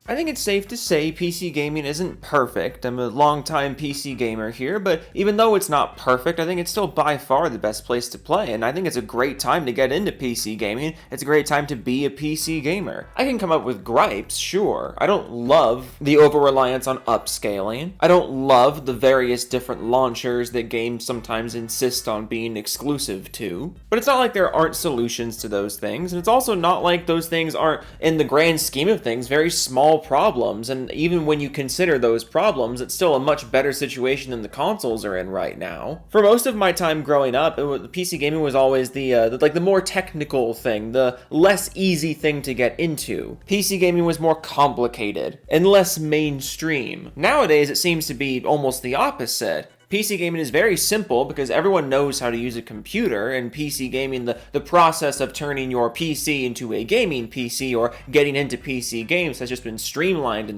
I think it's safe to say PC gaming isn't perfect. I'm a longtime PC gamer here, but even though it's not perfect, I think it's still by far the best place to play, and I think it's a great time to get into PC gaming. It's a great time to be a PC gamer. I can come up with gripes, sure. I don't love the over-reliance on upscaling. I don't love the various different launchers that games sometimes insist on being exclusive to. But it's not like there aren't solutions to those things, and it's also not like those things aren't, in the grand scheme of things, very small problems, and even when you consider those problems, it's still a much better situation than the consoles are in right now. For most of my time growing up, PC gaming was always the more technical thing, the less easy thing to get into. PC gaming was more complicated and less mainstream. Nowadays, it seems to be almost the opposite. PC gaming is very simple because everyone knows how to use a computer, and PC gaming, the process of turning your PC into a gaming PC or getting into PC games has just been streamlined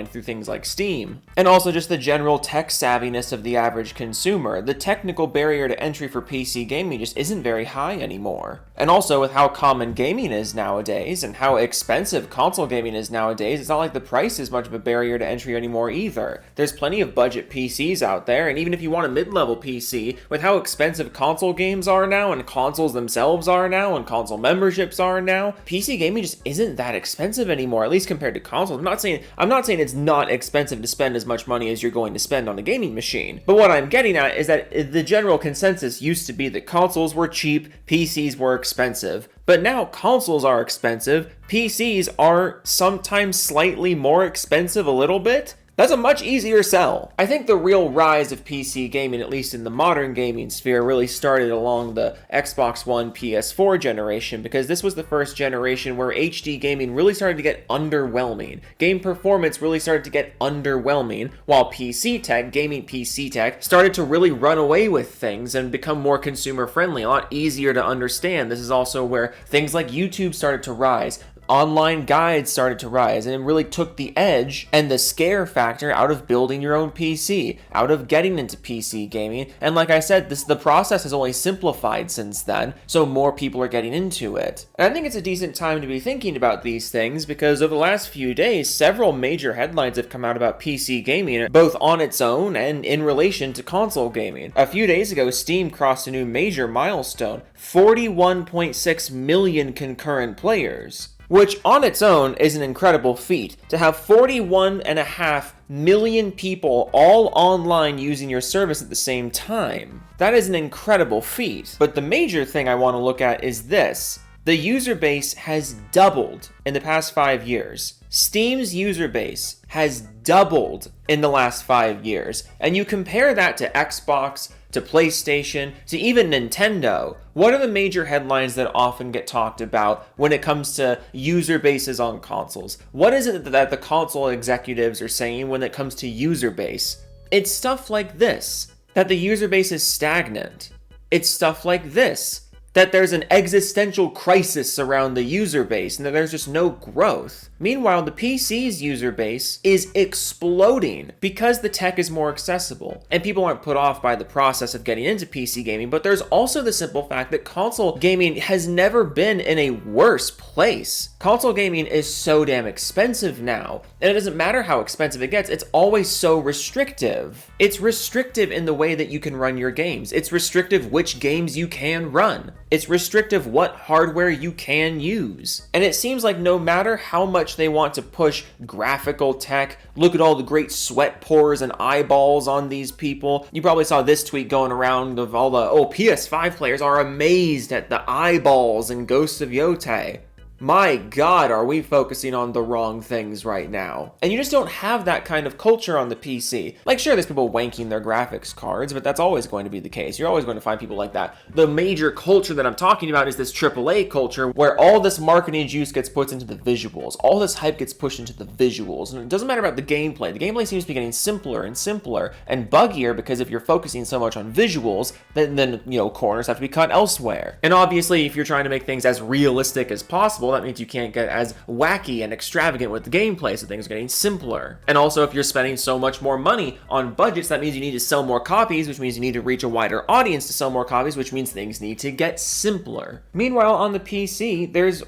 through things like Steam. And also just the general tech savviness of the average consumer. The technical barrier to entry for PC gaming just isn't very high anymore. And also with how common gaming is nowadays and how expensive console gaming is nowadays, it's not like the price is much of a barrier to entry anymore either. There's plenty of budget PCs out there, and even if you want a mid-level PC, with how expensive console games are now, and consoles themselves are now, and console memberships are now, PC gaming just isn't that expensive anymore, at least compared to consoles. I'm not saying it's not expensive to spend as much money as you're going to spend on a gaming machine, but what I'm getting at is that the general consensus used to be that consoles were cheap, PCs were expensive. But now consoles are expensive, PCs are sometimes slightly more expensive a little bit. That's a much easier sell. I think the real rise of PC gaming, at least in the modern gaming sphere, really started along the Xbox One, PS4 generation, because this was the first generation where HD gaming really started to get underwhelming. Game performance really started to get underwhelming, while gaming PC tech, started to really run away with things and become more consumer friendly, a lot easier to understand. This is also where things like YouTube started to rise. Online guides started to rise, and it really took the edge and the scare factor out of building your own PC, out of getting into PC gaming. And like I said, the process has only simplified since then, so more people are getting into it. And I think it's a decent time to be thinking about these things, because over the last few days, several major headlines have come out about PC gaming, both on its own and in relation to console gaming. A few days ago, Steam crossed a new major milestone: 41.6 million concurrent players. Which on its own is an incredible feat. To have 41.5 million people all online using your service at the same time. That is an incredible feat. But the major thing I want to look at is this. The user base has doubled in the past 5 years. Steam's user base has doubled in the last 5 years. And you compare that to Xbox, to PlayStation, to even Nintendo. What are the major headlines that often get talked about when it comes to user bases on consoles? What is it that the console executives are saying when it comes to user base? It's stuff like this, that the user base is stagnant. It's stuff like this, that there's an existential crisis around the user base and that there's just no growth. Meanwhile, the PC's user base is exploding because the tech is more accessible and people aren't put off by the process of getting into PC gaming. But there's also the simple fact that console gaming has never been in a worse place. Console gaming is so damn expensive now, and it doesn't matter how expensive it gets, it's always so restrictive. It's restrictive in the way that you can run your games. It's restrictive which games you can run. It's restrictive what hardware you can use. And it seems like no matter how much they want to push graphical tech, look at all the great sweat pores and eyeballs on these people. You probably saw this tweet going around of all the, PS5 players are amazed at the eyeballs in Ghosts of Yotei. My God, are we focusing on the wrong things right now? And you just don't have that kind of culture on the PC. Like, sure, there's people wanking their graphics cards, but that's always going to be the case. You're always going to find people like that. The major culture that I'm talking about is this AAA culture where all this marketing juice gets put into the visuals. All this hype gets pushed into the visuals. And it doesn't matter about the gameplay. The gameplay seems to be getting simpler and simpler and buggier because if you're focusing so much on visuals, then corners have to be cut elsewhere. And obviously, if you're trying to make things as realistic as possible, console, that means you can't get as wacky and extravagant with the gameplay, so things are getting simpler. And also, if you're spending so much more money on budgets, that means you need to sell more copies, which means you need to reach a wider audience to sell more copies, which means things need to get simpler. Meanwhile, on the PC, there's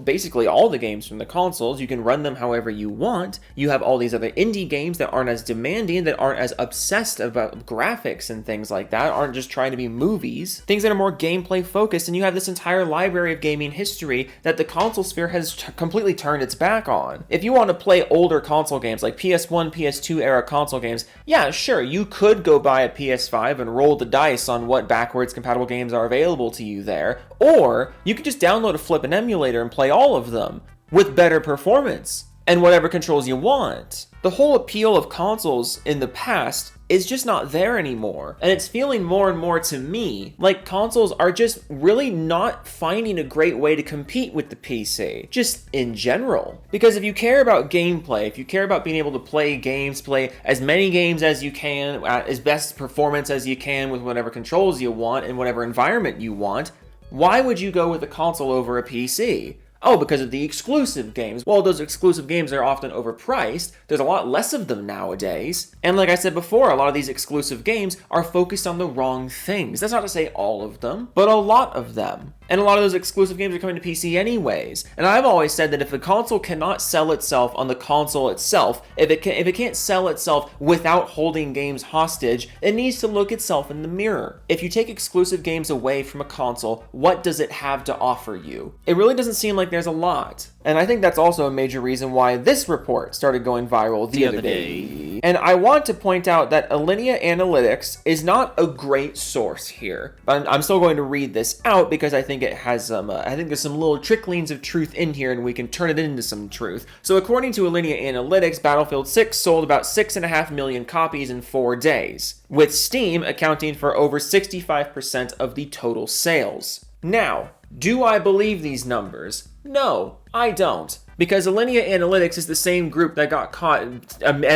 basically all the games from the consoles. You can run them however you want. You have all these other indie games that aren't as demanding, that aren't as obsessed about graphics and things like that, aren't just trying to be movies, things that are more gameplay focused, and you have this entire library of gaming history that the console sphere has completely turned its back on. If you want to play older console games, like PS1, PS2 era console games, yeah, sure, you could go buy a PS5 and roll the dice on what backwards compatible games are available to you there, or you could just download a flippin' emulator and play all of them with better performance and whatever controls you want. The whole appeal of consoles in the past is just not there anymore. And it's feeling more and more to me like consoles are just really not finding a great way to compete with the PC, just in general. Because if you care about gameplay, if you care about being able to play games, play as many games as you can, as best performance as you can with whatever controls you want in whatever environment you want, why would you go with a console over a PC? Oh, because of the exclusive games. Well, those exclusive games are often overpriced. There's a lot less of them nowadays. And like I said before, a lot of these exclusive games are focused on the wrong things. That's not to say all of them, but a lot of them. And a lot of those exclusive games are coming to PC anyways. And I've always said that if a console cannot sell itself on the console itself, if it can't sell itself without holding games hostage, it needs to look itself in the mirror. If you take exclusive games away from a console, what does it have to offer you? It really doesn't seem like there's a lot. And I think that's also a major reason why this report started going viral the other day. And I want to point out that Alinea Analytics is not a great source here. I'm still going to read this out because I think it has some, I think there's some little tricklings of truth in here and we can turn it into some truth. So according to Alinea Analytics, Battlefield 6 sold about 6.5 million copies in 4 days, with Steam accounting for over 65% of the total sales. Now, do I believe these numbers? No, I don't. Because Alinea Analytics is the same group that got caught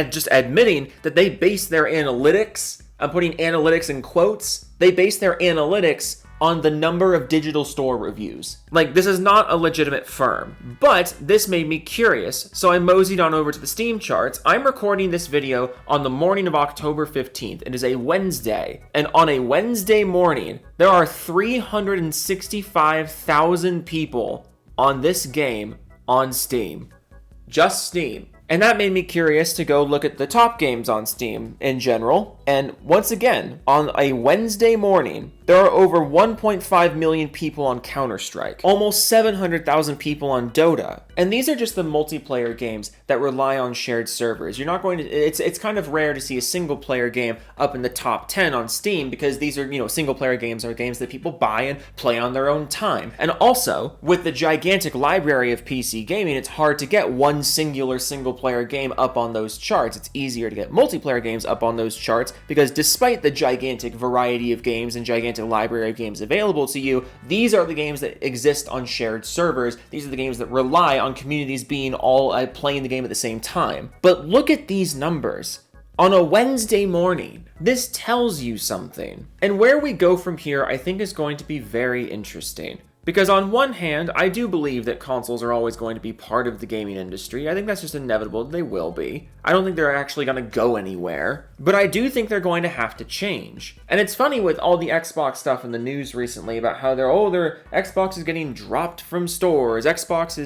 just admitting that they base their analytics, I'm putting analytics in quotes, they base their analytics on the number of digital store reviews. Like, this is not a legitimate firm, but this made me curious, so I moseyed on over to the Steam charts. I'm recording this video on the morning of October 15th. It is a Wednesday, and on a Wednesday morning, there are 365,000 people on this game on Steam. Just Steam. And that made me curious to go look at the top games on Steam in general. And once again, on a Wednesday morning, there are over 1.5 million people on Counter-Strike, almost 700,000 people on Dota. And these are just the multiplayer games that rely on shared servers. You're not going to, it's kind of rare to see a single player game up in the top 10 on Steam because these are, single player games are games that people buy and play on their own time. And also, with the gigantic library of PC gaming, it's hard to get one single player game up on those charts. It's easier to get multiplayer games up on those charts because despite the gigantic variety of games and gigantic library of games available to you, these are the games that exist on shared servers. These are the games that rely on communities being all playing the game at the same time. But look at these numbers. On a Wednesday morning, this tells you something. And where we go from here, I think, is going to be very interesting. Because on one hand, I do believe that consoles are always going to be part of the gaming industry. I think that's just inevitable. They will be. I don't think they're actually going to go anywhere. But I do think they're going to have to change. And it's funny with all the Xbox stuff in the news recently about how their Xbox is getting dropped from stores. Xbox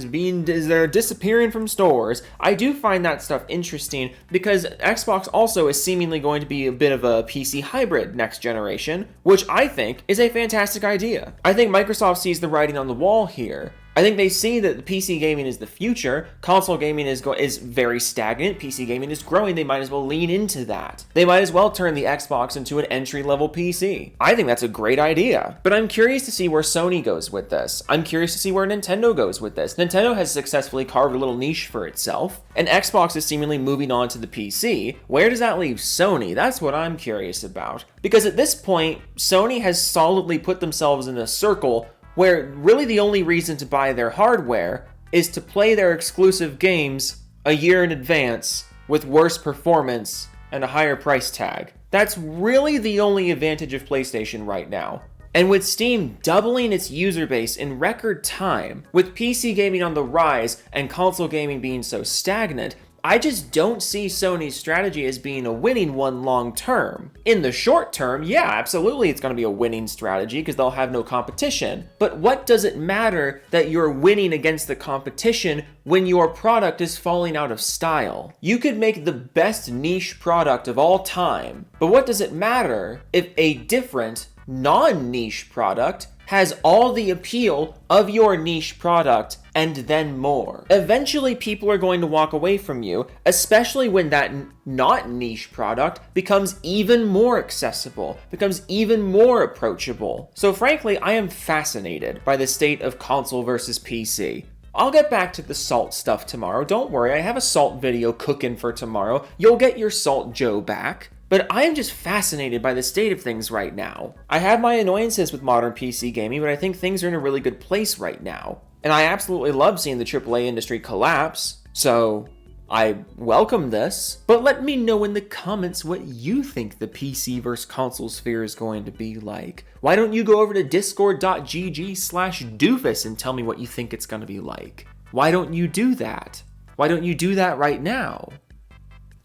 they're disappearing from stores. I do find that stuff interesting because Xbox also is seemingly going to be a bit of a PC hybrid next generation, which I think is a fantastic idea. I think Microsoft sees the writing on the wall here. I think they see that PC gaming is the future, console gaming is very stagnant, PC gaming is growing, they might as well lean into that. They might as well turn the Xbox into an entry-level PC. I think that's a great idea. But I'm curious to see where Sony goes with this. I'm curious to see where Nintendo goes with this. Nintendo has successfully carved a little niche for itself, and Xbox is seemingly moving on to the PC. Where does that leave Sony? That's what I'm curious about. Because at this point, Sony has solidly put themselves in a circle where really the only reason to buy their hardware is to play their exclusive games a year in advance with worse performance and a higher price tag. That's really the only advantage of PlayStation right now. And with Steam doubling its user base in record time, with PC gaming on the rise and console gaming being so stagnant, I just don't see Sony's strategy as being a winning one long term. In the short term, yeah, absolutely it's going to be a winning strategy because they'll have no competition. But what does it matter that you're winning against the competition when your product is falling out of style? You could make the best niche product of all time, but what does it matter if a different, non-niche product has all the appeal of your niche product and then more? Eventually, people are going to walk away from you, especially when that not niche product becomes even more accessible, becomes even more approachable. So frankly, I am fascinated by the state of console versus PC. I'll get back to the Salt stuff tomorrow. Don't worry, I have a Salt video cooking for tomorrow. You'll get your Salt Joe back. But I am just fascinated by the state of things right now. I have my annoyances with modern PC gaming, but I think things are in a really good place right now. And I absolutely love seeing the AAA industry collapse, so I welcome this. But let me know in the comments what you think the PC versus console sphere is going to be like. Why don't you go over to discord.gg/doofus and tell me what you think it's going to be like? Why don't you do that? Why don't you do that right now?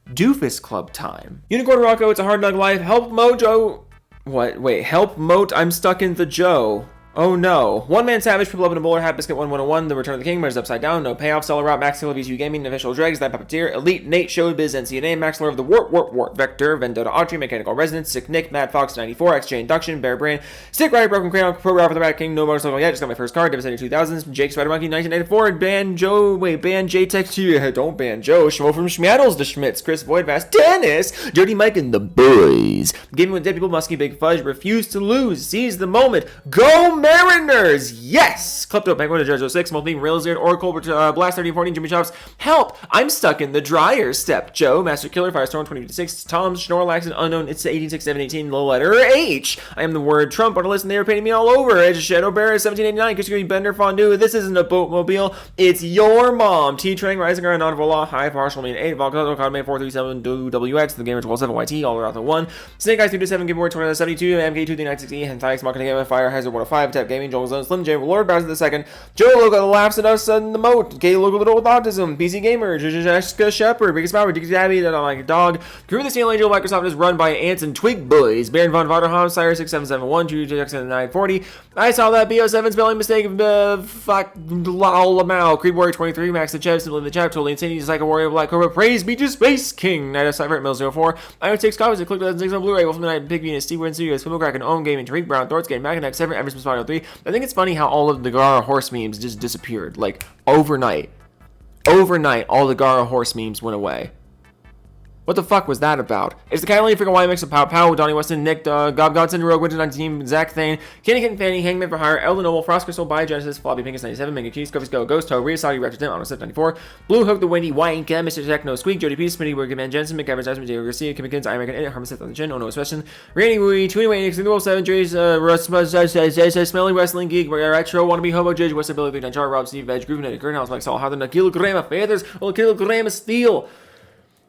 Doofus Club time. Unicorn Rocco, it's a hard nug life. Help Mojo. What? Wait, help Moat. I'm stuck in the Joe. Oh no. One Man Savage, People Up in a Bowler Hat, Biscuit 1101, The Return of the King, Murders Upside Down, No Payoff, Seller Route, Max Hill, VCU Gaming, Official Dregs, That Puppeteer, Elite, Nate, Showbiz, NCNA, Max Lore of the Warp, Vector, Vendetta Autry, Mechanical Resonance, Sick Nick, Mad Fox 94, XJ Induction, Bear Brain, Stick Rider, Broken Crayon, Pro Rapper the Rat King, No Motorcycle Yet, Just Got My First Car, Devastating 2000s, Jake Spider Monkey 1994, Ban Joe, Ban J-Tex, don't ban Joe, Schmo from Schmattles, The Schmitz, Chris Voidvast, Dennis, Dirty Mike and the Boys, Gaming with Dead People, Muskie, Big Fudge, Refuse to Lose, Seize the Moment, Go Mariners! Yes! Klepto, Penguin, Judge 06, Multi, Railsbeard, Oracle, Blast 1314, Jimmy Chops. Help! I'm stuck in the dryer. Step Joe, Master Killer, Firestorm 2056, Tom, Schnorlax, and Unknown, it's 186, low letter H. I am the word Trump on a list and they are painting me all over. Edge Shadow Bear, 1789, Kushiguri Bender Fondue. This isn't a boatmobile, it's your mom. T-Train, Rising Iron, Non Vola, High, Partial, Mean 8, Volcano, Codman 437, WX, The Gamer 127YT, All Around the 1, Snake Eyes 327, Giveaway 2072, MK 23960, Hentai, Marketing Game, Fire Hazard 105, Tap Gaming, Joel Zone, Slim J, Lord Bowser II, Joe Logo laughs at us in the moat, Gay Logo Little with Autism, PC Gamer, Jessica Shepherd, Biggest Power, Dixie Dabby, That I Like a Dog, Crew the Steel Angel, Microsoft is run by Ants and Twig Boys, Baron von Vaderham, Sire 6771, Juju Jackson 940, I saw that BO7 spelling mistake, fuck, Lamau, Creed Warrior 23, Max the Chev, Simply the Chat, Totally Insane, Psycho Warrior, Black Cobra, Praise be to Space King, Night of Cypher, Mill 04, Iron 6 copies, I clicked 2006 on Blu-ray, Wolf Midnight, Big Venus, Steve Win Studios, Film Crack, and Own Gaming, Tariq Brown, Thor's Game, Macanex, Seven, Everson Spotto 3, I think it's funny how all of the Gara horse memes just disappeared, like, overnight. Overnight, all the Gara horse memes went away. What the fuck was that about? It's the Catalina Freaking Y mix of Pow Pow, Donnie Weston, Nick, Gob Godson, Rogue, Winter 19, Zach Thane, Kenny Kitten Fanny, Hangman for Hire, Elden Noble, Frost Crystal, Biogenesis, Floppy Pinkus 97, Mega Cheese, Coffee's Go, Ghost Toe, Rhea Saudi, Raptor 10, Honor 94, Blue Hook, The Windy, Wine Cam, Mr. Techno, Squeak, Jody P, Smitty, Wicked Man, Jensen, McGavin, Jasmine, Diego Garcia, Kim McKins, Iron Man, Harmon Sith on the Chin, Ono Especially, Randy Wee, 28, Nix, Wolf 7, Dre's, Russ, Smelly Wrestling Geek, Retro, Wannabe Hobo, Judge, West Ability, Dan Char, Rob, Steve, Veg, Groove, Current House, Mike Saul, Harder, a kilogram of feathers, or a kilogram of steel.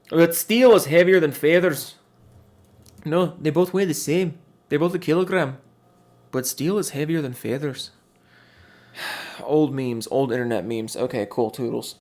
But steel is heavier than feathers. No, they both weigh the same. They're both a kilogram. But steel is heavier than feathers. Old memes, old internet memes. Okay, cool, toodles.